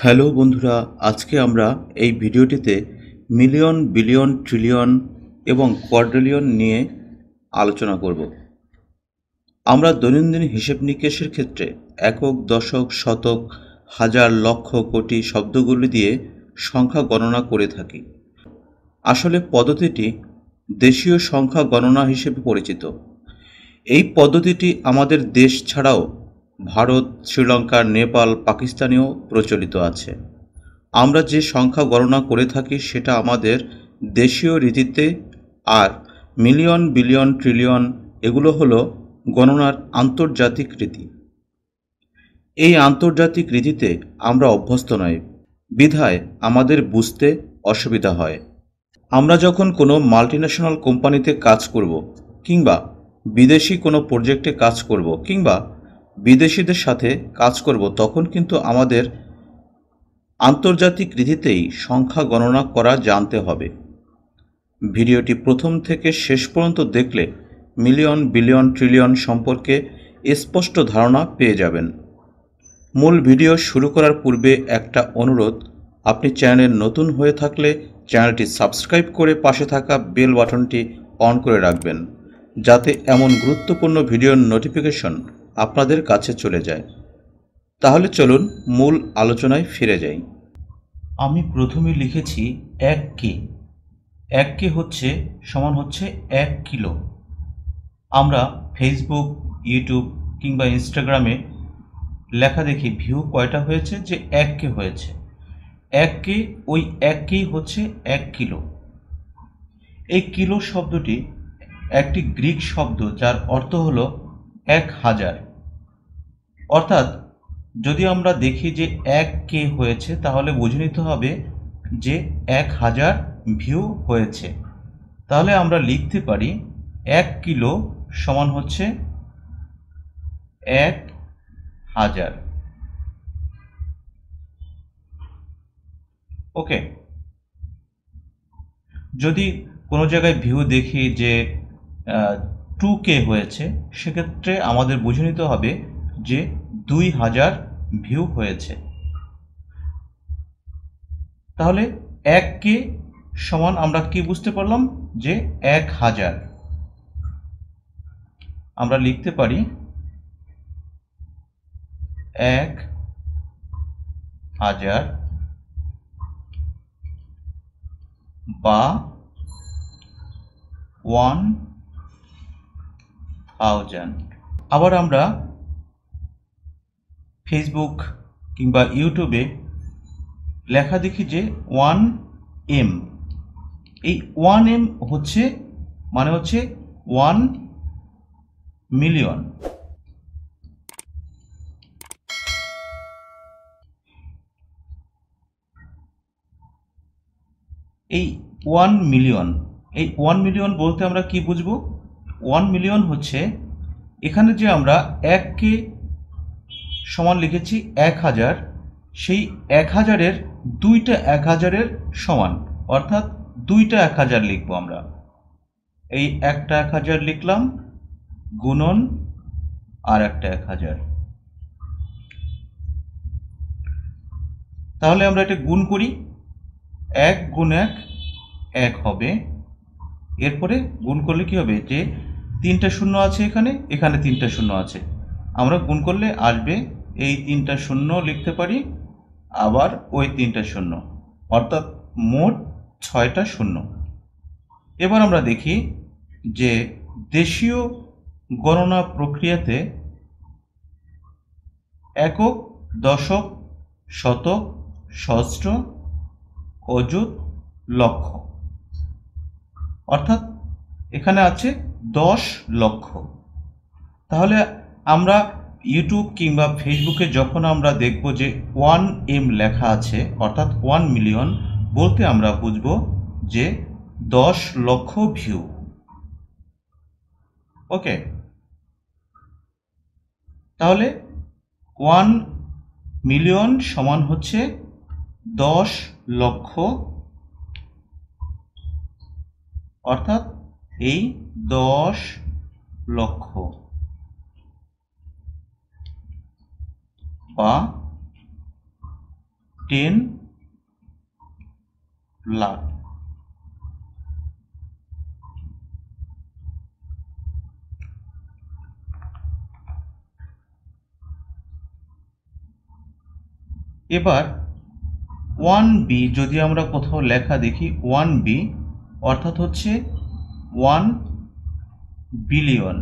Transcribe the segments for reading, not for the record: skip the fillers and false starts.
Hello বন্ধুরা, আজকে আমরা এই ভিডিওটিতে মিলিয়ন, বিলিয়ন, ট্রিলিয়ন এবং কোয়াড্রিলিয়ন নিয়ে আলোচনা করব। আমরা দৈনন্দিন হিসেব নিকেশের ক্ষেত্রে একক, দশক, শতক, হাজার, লক্ষ, কোটি শব্দগুলি দিয়ে সংখ্যা গণনা করে থাকি। আসলে পদ্ধতিটি দেশীয় সংখ্যা গণনা হিসেবে পরিচিত। এই পদ্ধতিটি আমাদের দেশ ছাড়াও ভারত, শ্রীলঙ্কা, নেপাল, পাকিস্তানেও প্রচলিত আছে। আমরা যে সংখ্যা গণনা করে থাকি সেটা আমাদের দেশীয় রীতিতে, আর মিলিয়ন, বিলিয়ন, ট্রিলিয়ন এগুলো হলো গণনার আন্তর্জাতিক রীতি। এই আন্তর্জাতিক রীতিতে আমরা অভ্যস্ত নই, বিধায় আমাদের বুঝতে অসুবিধা হয়। আমরা যখন কোনো মাল্টিন্যাশনাল কোম্পানিতে কাজ করব, কিংবা বিদেশি কোনো প্রজেক্টে কাজ করব, কিংবা বিদেশিদের সাথে কাজ করব, তখন কিন্তু আমাদের আন্তর্জাতিক রীতিতেই সংখ্যা গণনা করা জানতে হবে। ভিডিওটি প্রথম থেকে শেষ পর্যন্ত দেখলে মিলিয়ন, বিলিয়ন, ট্রিলিয়ন সম্পর্কে স্পষ্ট ধারণা পেয়ে যাবেন। মূল ভিডিও শুরু করার পূর্বে একটা অনুরোধ, আপনি চ্যানেলে নতুন হয়ে থাকলে চ্যানেলটি সাবস্ক্রাইব করে পাশে থাকা বেল বাটনটি অন করে রাখবেন, যাতে এমন গুরুত্বপূর্ণ ভিডিওর নোটিফিকেশন আপনাদের কাছে চলে যায়। তাহলে চলুন মূল আলোচনায় ফিরে যাই। আমি প্রথমে লিখেছি 1K। 1K সমান হচ্ছে 1 কিলো। আমরা ফেসবুক, ইউটিউব কিংবা ইনস্টাগ্রামে লেখা দেখি ভিউ কয়টা হয়েছে, যে 1K হয়েছে। 1K, ওই 1K হচ্ছে 1 কিলো। এই কিলো শব্দটি একটি গ্রিক শব্দ, যার অর্থ হলো 1000। অর্থাৎ যদি আমরা দেখি যে 1K হয়েছে, তাহলে বুঝে নিতে হবে যে 1000 ভিউ হয়েছে। তাহলে আমরা লিখতে পারি 1 কিলো সমান হচ্ছে 1000। ওকে, যদি কোনো জায়গায় ভিউ দেখি যে 2K হয়েছে, সেক্ষেত্রে আমাদের বুঝে নিতে হবে যে 2000 ভিউ হয়েছে। তাহলে 1K সমান আমরা কি বুঝতে পারলাম, যে 1000। আমরা লিখতে পারি 1000 বা 1000। আবার আমরা ফেসবুক কিংবা ইউটিউবে লেখা দেখি যে 1M। এই 1M মানে হচ্ছে 1 মিলিয়ন। এই 1 মিলিয়ন, এই 1 মিলিয়ন বলতে আমরা কি বুঝবো? 1 মিলিয়ন হচ্ছে, এখানে যে আমরা 1K সমান লিখেছি 1000, সেই 1000-এর দুইটা 1000-এর সমান, অর্থাৎ দুইটা 1000 লিখবো আমরা। এই একটা 1000 লিখলাম, গুণন আর একটা 1000। তাহলে আমরা এটা গুণ করি, 1 গুণ 1 1 হবে। এরপরে গুণ করলে কি হবে, যে 3টা শূন্য আছে, এখানে 3টা শূন্য আছে, আমরা গুণ করলে আসবে এই 3টা শূন্য লিখতে পারি, আবার ওই 3টা শূন্য, অর্থাৎ মোট 6টা শূন্য। এবার আমরা দেখি যে দেশীয় গণনা প্রক্রিয়াতে একক, দশক, শতক, সহস্র, অযুত, লক্ষ, অর্থাৎ এখানে আছে 10 লক্ষ। তাহলে আমরা ইউটিউব কিংবা ফেসবুকে যখন আমরা দেখব যে 1M লেখা আছে, অর্থাৎ 1 মিলিয়ন বলতে আমরা বুঝব যে 10 লক্ষ ভিউ। ওকে, তাহলে 1 মিলিয়ন সমান হচ্ছে 10 লক্ষ, অর্থাৎ এই 10 লক্ষ বা 10 লাখ। এবার 1B যদি আমরা কোথাও লেখা দেখি 1B অর্থাৎ হচ্ছে 1 বিলিয়ন।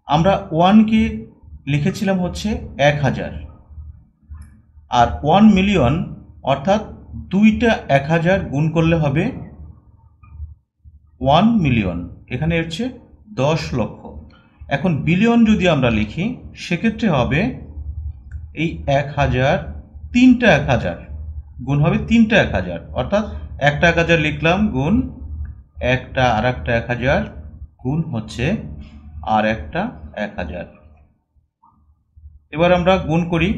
আমরা 1 কে লিখেছিলাম হচ্ছে 1000, আর 1 মিলিয়ন অর্থাৎ দুইটা 1000 গুণ করলে হবে 1 মিলিয়ন। এখানে হচ্ছে 10 লক্ষ। এখন বিলিয়ন যদি আমরা লিখি সেক্ষেত্রে হবে এই 1000 তিনটা 1000 গুণ হবে তিনটা 1000, অর্থাৎ একটা 1000 লিখলাম গুণ একটা আর একটা 1000 গুণ হচ্ছে আর একটা 1000। এবার আমরা গুণ করি,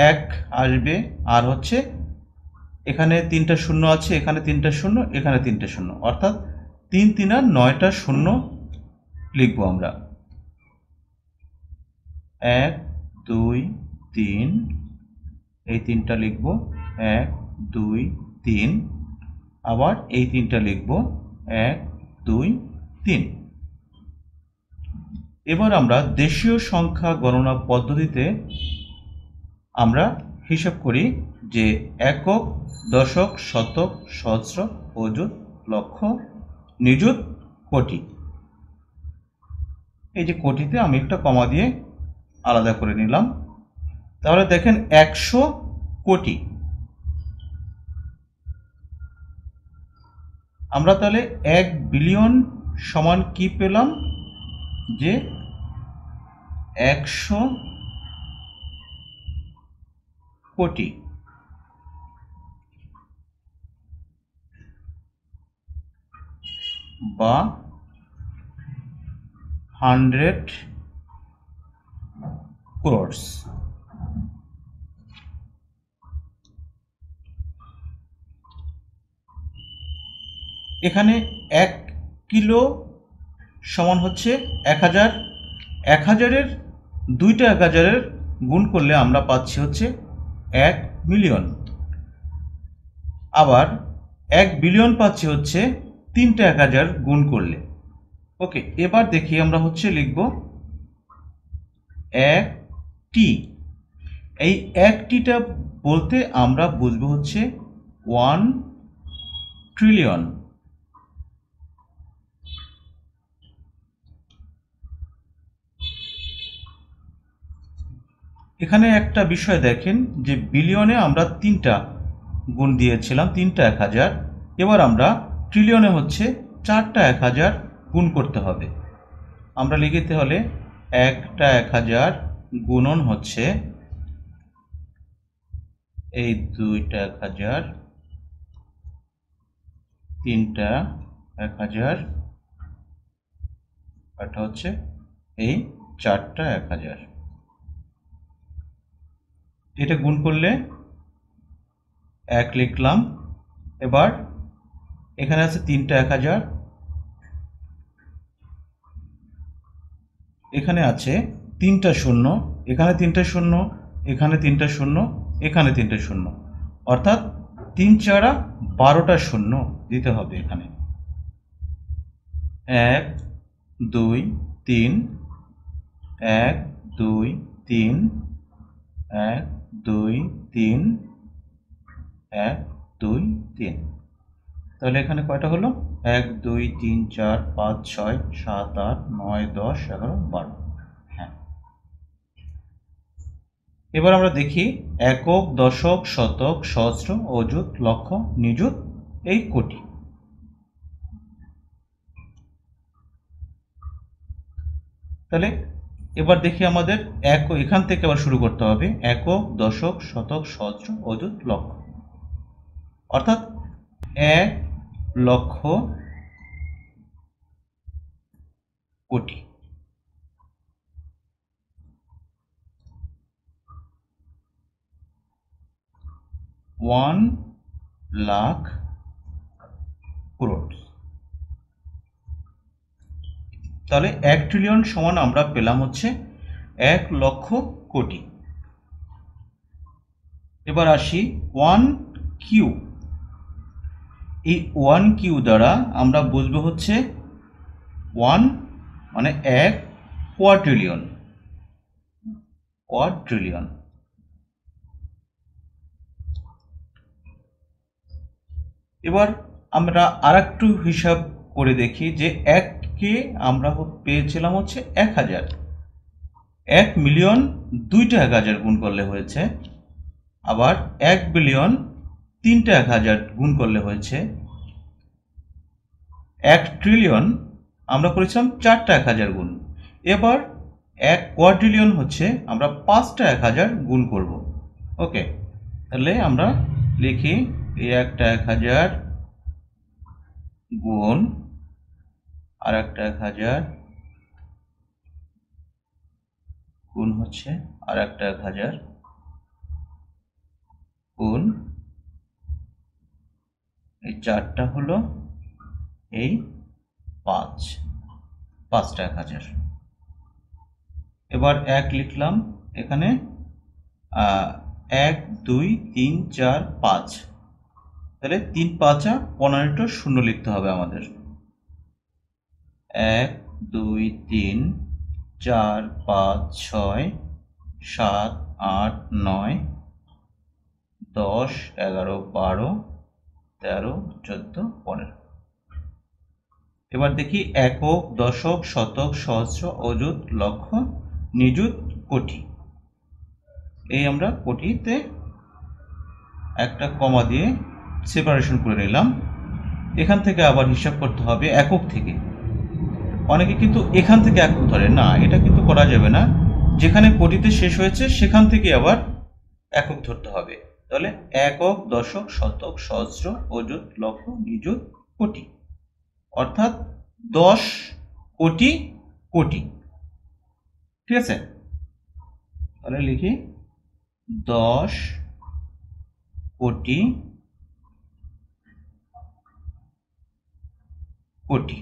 1 আসবে আর হচ্ছে এখানে 3টা শূন্য আছে, এখানে 3টা শূন্য, এখানে 3টা শূন্য, অর্থাৎ 3 3 আর 9টা শূন্য লিখবো আমরা। 1 2 3, এই 3টা লিখবো 1 2 3, আবার এই 3টা লিখবো 1 2 3। এবার আমরা দেশীয় সংখ্যা গণনা পদ্ধতিতে আমরা হিসাব করি যে একক, দশক, শতক, সহস্র, অযুত, লক্ষ, নিযুত, কোটি। এই যে কোটিতে আমি একটা কমা দিয়ে আলাদা করে নিলাম। তাহলে দেখেন 100 কোটি। আমরা তাহলে 1 বিলিয়ন সমান কি পেলাম, যে 100 কোটি। বা 100 crores। এখানে 1 কিলো সমান হচ্ছে 1000। 1000-এর দুইটা 1000-এর গুণ করলে আমরা পাচ্ছি হচ্ছে 1 মিলিয়ন। আবার 1 বিলিয়ন পাচ্ছি হচ্ছে তিনটা 1000 গুণ করলে। ওকে, এবার দেখি আমরা হচ্ছে লিখব 1টি। এই 1টিটা বলতে আমরা বুঝবো হচ্ছে 1 ট্রিলিয়ন। এখানে একটা বিষয় দেখেন যে বিলিয়নে আমরা 3টা গুণ দিয়েছিলাম, 3টা 1000। এবার আমরা ট্রিলিয়নে হচ্ছে 4টা 1000 গুণ করতে হবে। আমরা লিখতে হলে একটা 1000 গুণন হচ্ছে এই দুইটা 1000, তিনটা 1000, এটা হচ্ছে এই 4টা 1000। এটা গুণ করলে 1 লিখলাম। এবার এখানে আছে 3টা 1000, এখানে আছে 3টা শূন্য, এখানে 3টা শূন্য, এখানে 3টা শূন্য, এখানে 3টা শূন্য, অর্থাৎ 3 4 12টা শূন্য দিতে হবে এখানে। 1 2 3, 1 2 3, 1 2 3, 1 2 3। তাহলে এখানে কয়টা হলো? 1 2 3 4 5 6 7 8 9 10 11 12। হ্যাঁ, এবার আমরা দেখি একক, দশক, শতক, সহস্র, অযুত, লক্ষ, নিযুত, এই কোটি। তাহলে এবার দেখি আমাদের এখান থেকে আবার শুরু করতে হবে, একক, দশক, শতক, সহস্র, অযুত, লক্ষ, অর্থাৎ 1 লক্ষ কোটি। One lakh crores। তাহলে 1 ট্রিলিয়ন সমান আমরা পেলাম হচ্ছে 1 লক্ষ কোটি। এবার আসি 1 কিউ। এই 1 কিউ দ্বারা আমরা বুঝবো হচ্ছে 1 মানে 1 কোয়াড্রিলিয়ন। কোয়াড্রিলিয়ন। এবার আমরা আরেকটু হিসাব করে দেখি যে 1 কে আমরা পেয়েছিলাম হচ্ছে 1000। 1 মিলিয়ন 2টা 1000 গুণ করলে হয়েছে, আবার 1 বিলিয়ন 3টা 1000 গুণ করলে হয়েছে, 1 ট্রিলিয়ন আমরা করেছিলাম 4টা 1000 গুণ। এবার 1 কোয়াড্রিলিয়ন হচ্ছে আমরা 5টা 1000 গুণ করব। ওকে, তাহলে আমরা লিখি এই একটা 1000 গুণ আর একটা 1000 গুণ হচ্ছে আর একটা 1000 গুণ এই 4টা হলো এই 5টা 1000। এবার 1 লিখলাম এখানে, 1 2 3 4 5, তাহলে 3 5 15টা শূন্য লিখতে হবে আমাদের। 1 2 3 4 5 6 7 8 9 10 11 12 13 14 15। এবার দেখি একক, দশক, শতক, সহস্র, অযুত, লক্ষ, নিযুত, কোটি। এই আমরা কোটিতে একটা কমা দিয়ে সেপারেশন করে নিলাম। এখান থেকে আবার হিসাব করতে হবে একক থেকে। অনেকে কিন্তু এখান থেকে একক ধরে, না, এটা কিন্তু করা যাবে না। যেখানে কোটিতে শেষ হয়েছে সেখান থেকে আবার একক ধরতে হবে। তাহলে একক, দশক, শতক, সহস্র, অযুত, লক্ষ, নিযুত, কোটি, অর্থাৎ 10 কোটি কোটি। ঠিক আছে, তাহলে লিখি 10 কোটি কোটি।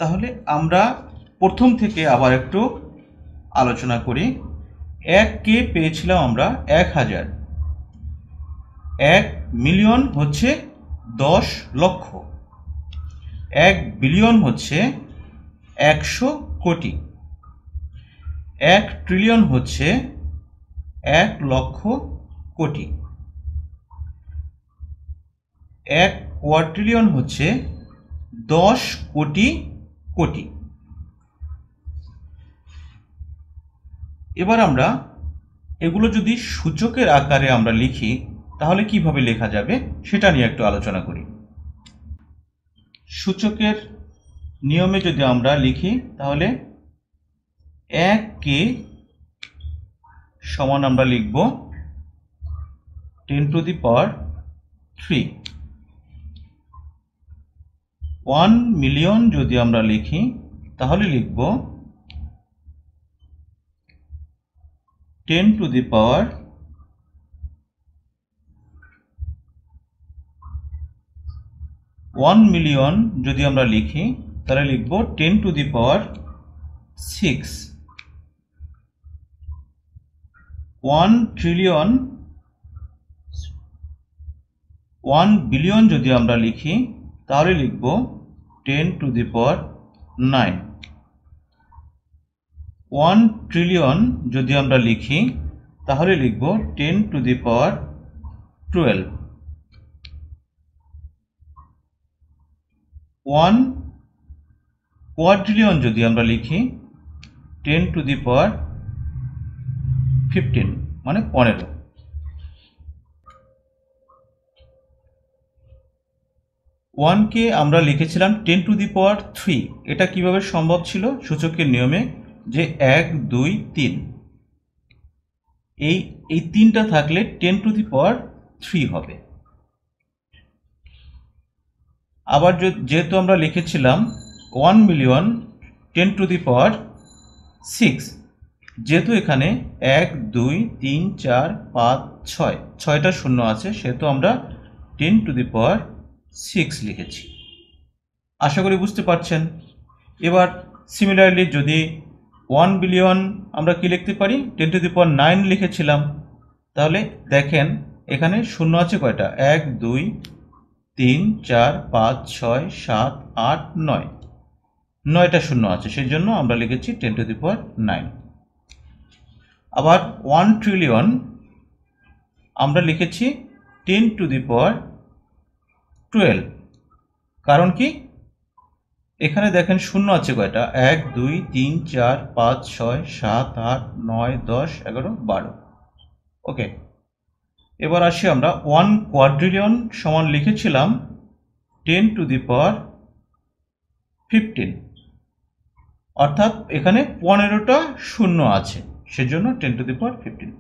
তাহলে আমরা প্রথম থেকে আবার একটু আলোচনা করি। 1 কে পেয়েছিলাম আমরা 1000। 1 মিলিয়ন হচ্ছে 10 লক্ষ। 1 বিলিয়ন হচ্ছে 100 কোটি। 1 ট্রিলিয়ন হচ্ছে 1 লক্ষ কোটি। 1 কোয়াড্রিলিয়ন হচ্ছে 10 কোটি কোটি। এবার আমরা এগুলো যদি সূচকের আকারে আমরা লিখি তাহলে কিভাবে লেখা যাবে সেটা নিয়ে একটু আলোচনা করি। সূচকের নিয়মে যদি আমরা লিখি তাহলে 1 কে সমান আমরা লিখব 10 টু দি পাওয়ার 3। 1 মিলিয়ন যদি আমরা লিখি তাহলে লিখব 10 টু দি পাওয়ার 1 মিলিয়ন যদি আমরা লিখি তাহলে লিখব 10 to the power 6। 1 trillion 1 billion যদি আমরা লিখি তাহলে লিখব 10 টু দি পাওয়ার 9। 1 ট্রিলিয়ন যদি আমরা লিখি তাহলে লিখব 10 টু দি পাওয়ার 12। 1 কোয়াড্রিলিয়ন যদি আমরা লিখি 10 টু দি পাওয়ার 15 মানে 15। 1 কে আমরা লিখেছিলাম 10 টু দি পাওয়ার 3। এটা কিভাবে সম্ভব ছিল? সূচকের নিয়মে যে 1 2 3 এই 3টা থাকলে 10 টু দি পাওয়ার 3 হবে। আবার যেহেতু আমরা লিখেছিলাম 1 মিলিয়ন 10 টু দি পাওয়ার 6, যেহেতু এখানে 1 2 3 4 5 6 6টা শূন্য আছে সেহেতু আমরা 10 টু দি পাওয়ার 6 লিখেছি। আশা করি বুঝতে পারছেন। এবার সিমিলারলি যদি 1 বিলিয়ন আমরা কি লিখতে পারি, 10⁹ লিখেছিলাম, তাহলে দেখেন এখানে শূন্য আছে কয়টা, 1 2 3 4 5 6 7 8 9, 9টা শূন্য আছে, সেই জন্য আমরা লিখেছি 10⁹। আবার 1 ট্রিলিয়ন আমরা লিখেছি 10⁻12। কারণ কি, এখানে দেখেন শূন্য আছে কয়টা, 1 2 3 4 5 6 7 8 9 10 11 12। ওকে, এবার আসি আমরা 1 কোয়াড্রিলিয়ন সমান লিখেছিলাম 10⁻15, অর্থাৎ এখানে 15টা শূন্য আছে, সেজন্য 10⁻15।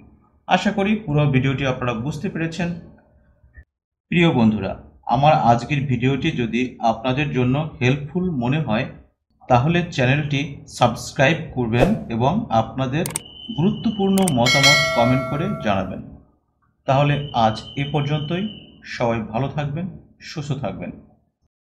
আশা করি পুরো ভিডিওটি আপনারা বুঝতে পেরেছেন। প্রিয় বন্ধুরা, আমার আজকের ভিডিওটি যদি আপনাদের জন্য হেল্পফুল মনে হয় তাহলে চ্যানেলটি সাবস্ক্রাইব করবেন এবং আপনাদের গুরুত্বপূর্ণ মতামত কমেন্ট করে জানাবেন। তাহলে আজ এ পর্যন্তই। সবাই ভালো থাকবেন, সুস্থ থাকবেন।